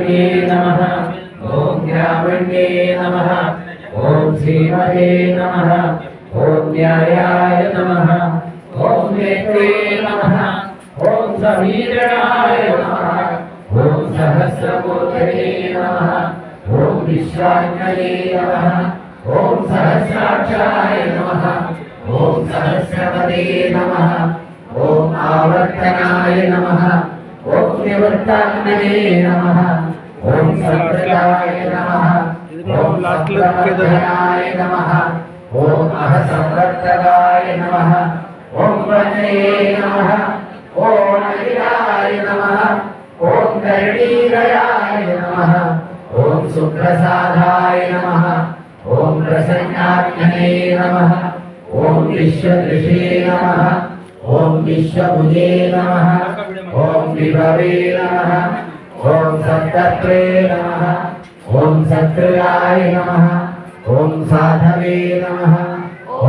नमः ओम ग्रामण्ये नमः ओम श्रीमते नमः ओम न्यायाय नमः ओम नेत्रे नमः ओम समीरणाय नमः ओम सहस्रमूर्तये नमः ओम विश्वात्मने नमः ओम सहस्राक्षाय नमः ओम सहस्रपदे नमः ओम आवर्तनाय नमः ओम निवर्तनाय नमः ओम संप्रदाय नमः ओम संप्रदाय नमः ओम अहसंवर्तकाय नमः ओम वन्ये नमः ओम अहिराय नमः ओम करणीरयाय नमः ओम सुप्रसादाय नमः ओम प्रसन्नात्मने नमः ओम विश्वदृशे नमः ओम विश्वभुजे नमः ओम विभवे नमः ओम सत्तत्रे नमः ओम सत्याय नमः ओम साधवे नमः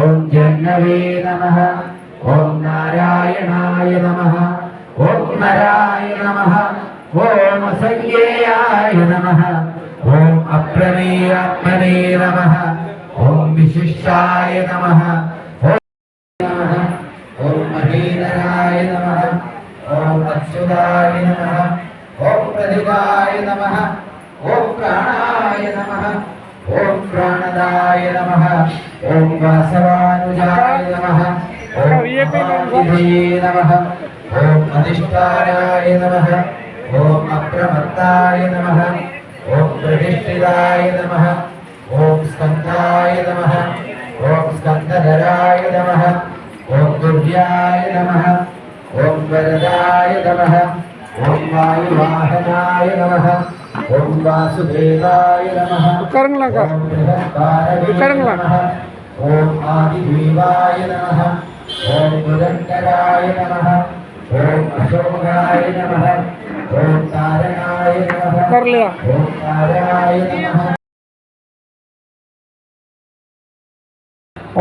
ओम जन्नवे नमः ओम नारायणाय नमः ओम नराय नमः ओम संज्ञेयाय नमः ओम अप्रमेयात्मने नमः ओम विशिष्टाय नमः ओम महेंद्राय नमः ओम अच्युताय नमः ओम प्रदिगाय नमः ओम प्राणाय नमः ओम प्राणदाय नमः ओम वासवानुजाय नमः ओम विधये नमः ओम अधिष्ठानाय नमः ओम अप्रमत्ताय नमः ओम प्रतिष्ठिताय नमः ओम स्कन्दाय नमः ओम स्कन्दधराय नमः ओम दुर्याय नमः ओम वरदाय नमः ओम वायुवाहनाय नमः ओम वासुदेवाय नमः ओम बृहत्कारणे नमः ओम आदिदेवाय नमः ओम निरन्तराय नमः ओम अशोकाय नमः ओम तारणाय नमः ओम तारणाय नमः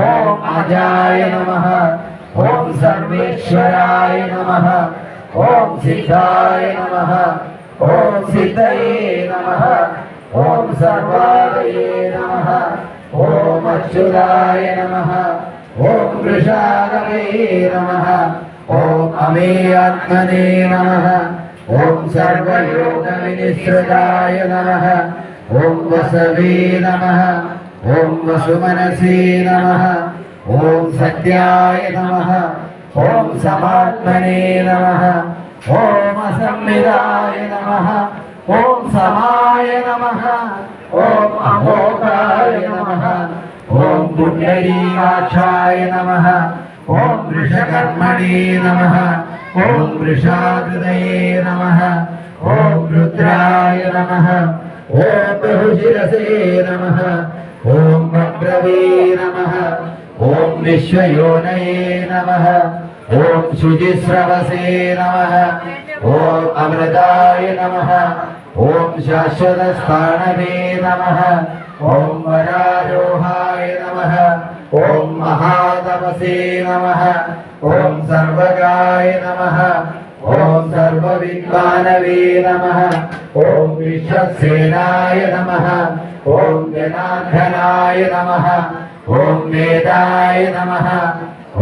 ओम अजाय नमः ओम सर्वेश्वराय नमः ओम सिद्धाय नमः ओम सिद्धये नमः ओम सर्वादये नमः ओम अच्युताय नमः ओम वृषागवे नमः ओम अमेयात्मने नमः ओम सर्वयोगविनिसृताय नमः ओम वसवे नमः ओम वसुमनसे नमः ओम सत्याय नमः ओम समात्मने नमः ओम असंविदाय नमः ओम समाय नमः ओम अमोघाय नमः ओम पुण्डरीकाक्षाय नमः ओम वृषकर्मणे नमः ओम वृषाकृतये नमः ओम रुद्राय नमः ओम बहुशिरसे नमः ओम भद्रवे नमः ओम विश्वयोनये नमः ओम शुचिस्रवसे नमः ओम अमृताय नमः ओम शाश्वतस्थानवे नमः ओम वरारोहाय नमः ओम महातपसे नमः ओम सर्वगाय नमः ओम सर्वविद्वानवे नमः ओम विश्वसेनाय नमः ओम जनार्दनाय नमः ओम वेदाय नमः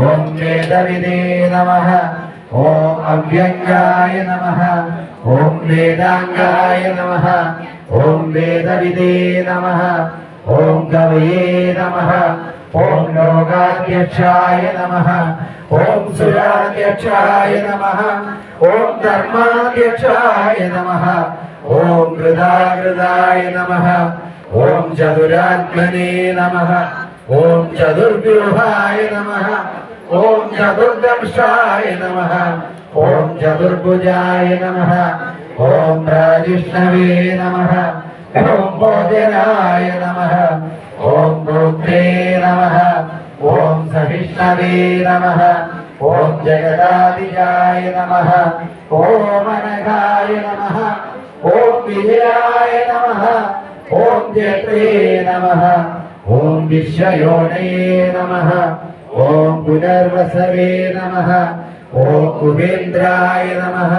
ओम वेदविदे नमः ओम अव्यंगाय नमः ओम वेदांगाय नमः ओम वेदविदे नमः ओम कवये नमः ओम लोकाध्यक्षाय नमः ओम सुराध्यक्षाय नमः ओम धर्माध्यक्षाय नमः ओम हृदाय नमः ओम चतुरात्मने नमः ओम चतुर्व्यूहाय नमः ओम चतुर्दंशाय नमः ओम चतुर्भुजाय नमः ओम राजिष्णवे नमः ओम भोजनाय नमः ओम गोत्रे नमः ओम सहिष्णवे नमः ओम जगदादिजाय नमः ओम अनघाय नमः ओम विजयाय नमः ओम जयते नमः ओम विश्वयोनये नमः ओम पुनर्वसवे नमः ओम कुबेन्द्राय नमः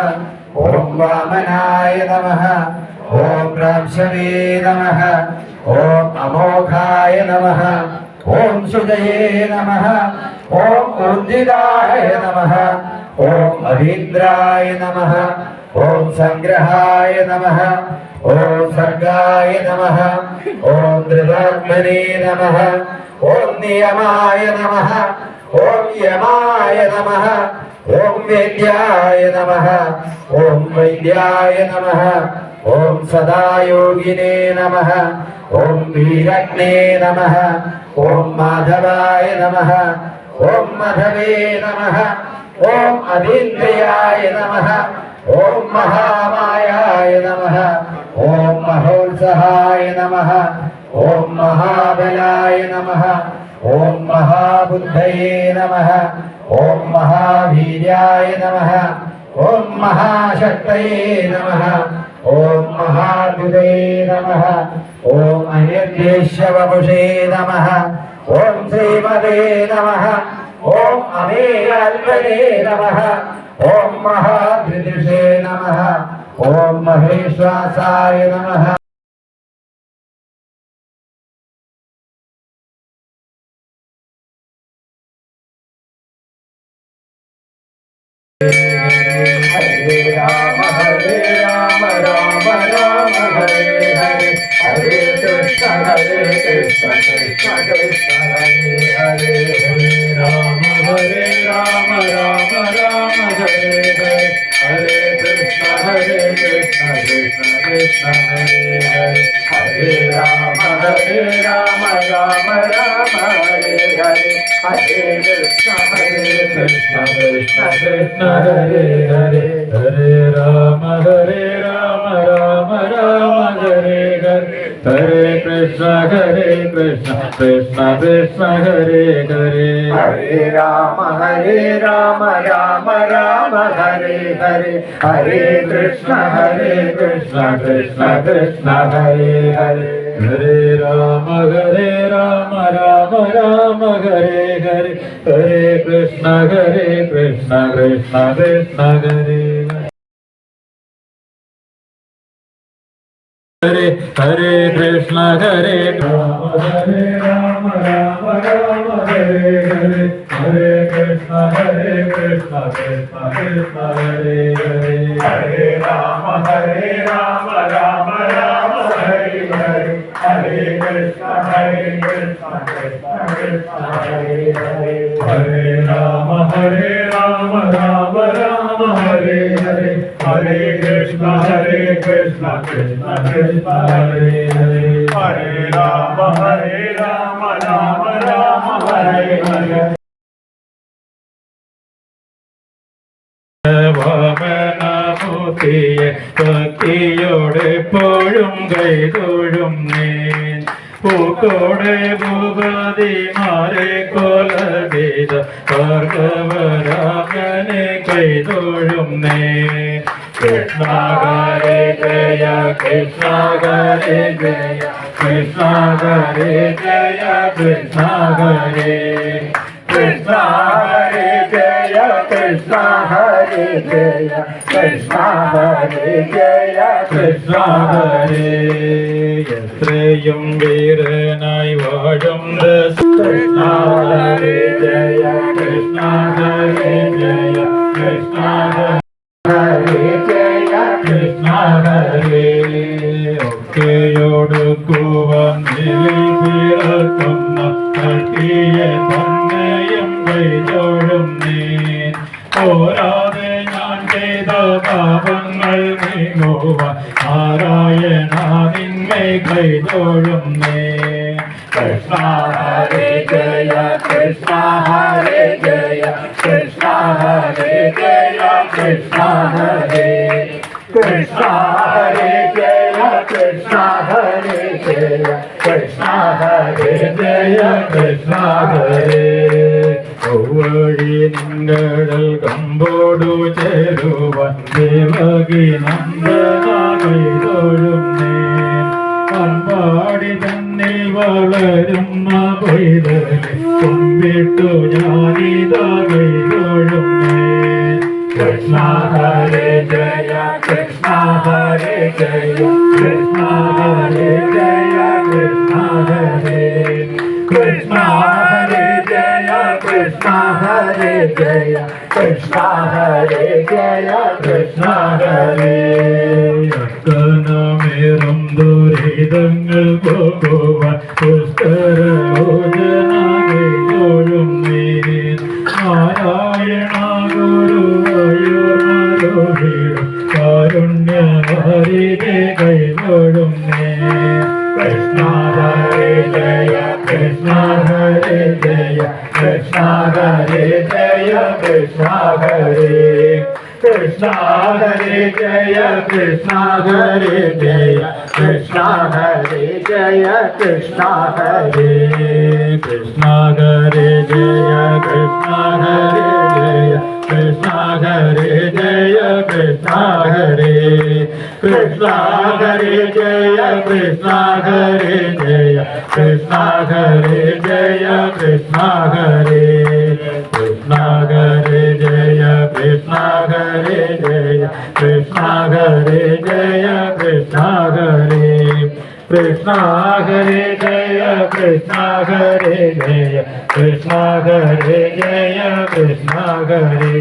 ओम वामनाय नमः ఓం రాంశవే నమః ఓం అమోఘాయ నమః ఓం సుజయే నమః ఓం ఉర్జిదాయ నమః ఓం అధీంద్రాయ నమః ఓం సంగ్రహాయ నమః ఓం సర్గాయ నమః ఓం త్రిదాత్మనే నమః ఓం నియమాయ నమః ఓం యమాయ నమః ఓం వేద్యాయ నమః ఓం వైద్యాయ నమః ఓం సదాయోగినే నమః ఓం వీరగ్నే నమః ఓం మాధవాయ నమః ఓం మధవే నమః ఓం అధీంద్రియాయ నమః ఓం మహామాయాయ నమః ఓం మహోత్సహాయ నమః ఓం మహాబలాయ నమః ఓం మహాబుద్ధయే నమః ఓం మహావీర్యాయ నమః ఓం మహాశక్తయే నమః ఓం మహాద్యుతయే నమః ఓం అనిర్దేశ్యవపుషే నమః ఓం శ్రీమదే నమః ఓం అమేయాల్పనే నమః ఓం మహాద్విదృషే నమః ఓం మహేశ్వాసాయ నమః హరే రామ రామ రామ హరే హరే హరే కృష్ణ కృష్ణ కృష్ణ హరే హరే హరే రామ రామ రామ హరే హరే హరే కృష్ణ కృష్ణ కృష్ణ హరే హరే హరే రామ రామ హరే హరే హరే కృష్ణ కృష్ణ కృష్ణ హరే హరే హరే రామ రామ హరే హరే హరే కృష్ణ కృష్ణ కృష్ణ హరే హరే హరే రామ రామ హరే హరే హరే కృష్ణ కృష్ణ కృష్ణ హరే హరే హరే రామ రామ హరే హరే హరే కృష్ణ కృష్ణ కృష్ణ హరే హరే హరే కృష్ణ హరే రామ రామ హరే హరే హరే కృష్ణ కృష్ణ కృష్ణ హరే హరే హరే రామ రామ హరే హరే హరే కృష్ణ కృష్ణ కృష్ణ హరే హరే హరే రామ రామ హరే హరే హరే కృష్ణ కృష్ణ కృష్ణ హరే హరే హరే రామ రామ హరే హరే വാമനമൂർത്തിയെ ഭക്തിയോടെപ്പോഴും കൈതൊഴും നീൻ പൂക്കോടെ ഭൂപതിമാരെ കൊല ചെയ്ത ഭാർഗവരാമനെ കൈതൊഴും നീ കൃഷ്ണ ഹരേ ജയ കൃഷ്ണ ഹരേ ജയ കൃഷ്ണ ഹരേ ജയ കൃഷ്ണ ഹരേ കൃഷ്ണ ഹരേ ജയ കൃഷ്ണ ഹരേ ജയ കൃഷ്ണ ഹരേ ജയ കൃഷ്ണ ഹരേ എത്രയും വീരനായി വാഴും കൃഷ്ണ ഹരേ ജയ കൃഷ്ണ ഹരേ ജയ കൃഷ്ണ ഹരേ ജയ കൃഷ്ണ ഹരേ ഒക്കെയൊടുക്കുവാൻ പിറക്കുന്ന കട്ടിയെ തന്നെയും കൈതൊഴും നീ പോരാതെ ഞാൻ ചെയ്ത പാപങ്ങൾ നീങ്ങുവാൻ നാരായണ നിന്നെ കൈതൊഴും നീ കൃഷ്ണ ഹരേ ജയ കൃഷ്ണ ഹരേ ജയ കൃഷ്ണ ഹരേ ജയ കൃഷ്ണ ഹരേ കൃഷ്ണ ഹരേ ജയ കൃഷ്ണ ഹരേ ജയ കൃഷ്ണ ഹരേ ജയ കൃഷ്ണ ഹരേ വഴി നിങ്ങളിൽ കമ്പോടു ചേരുവൻ ദേവകി നന്ദനാകൈതൊഴും അമ്പാടി തന്നിൽ വളരുന്ന പൈതലെ കുമ്പിട്ടു ഞാനിതാകൈതൊഴും Krishna Krishna Hare Jaya Krishna Hare Jaya Krishna Hare Jaya Krishna Hare Krishna Hare Jaya Krishna Hare Jaya Krishna Hare Jaya Krishna Hare യത്തനമേറും ദുരിതങ്ങൾ പോകുവാൻ പുഷ്കരലോചനാകൈതൊഴും നീ നാരായണ ഗുരുവയോർമരുളിടും കാരുണ്യവാരിധി കൈതൊഴും നീ കൃഷ്ണ ഹരേ ജയ കൃഷ്ണ ഹരേ ജയ കൃഷ്ണ ഹരേ ജയ കൃഷ്ണ ഹരേ Krishna Hare Jaya Krishna Hare Jaya Krishna Hare Jaya Krishna Hare Krishna Hare Jaya Krishna Hare Jaya Krishna Hare Jaya Krishna Hare Krishna Hare Jaya Krishna Hare Jaya Krishna Hare Jaya Krishna Hare Krishna Hare Jaya Krishna Hare Jaya Krishna Hare Jaya Krishna Hare Krishna Hare Jaya Krishna Hare Jaya Krishna Hare Jaya Krishna Hare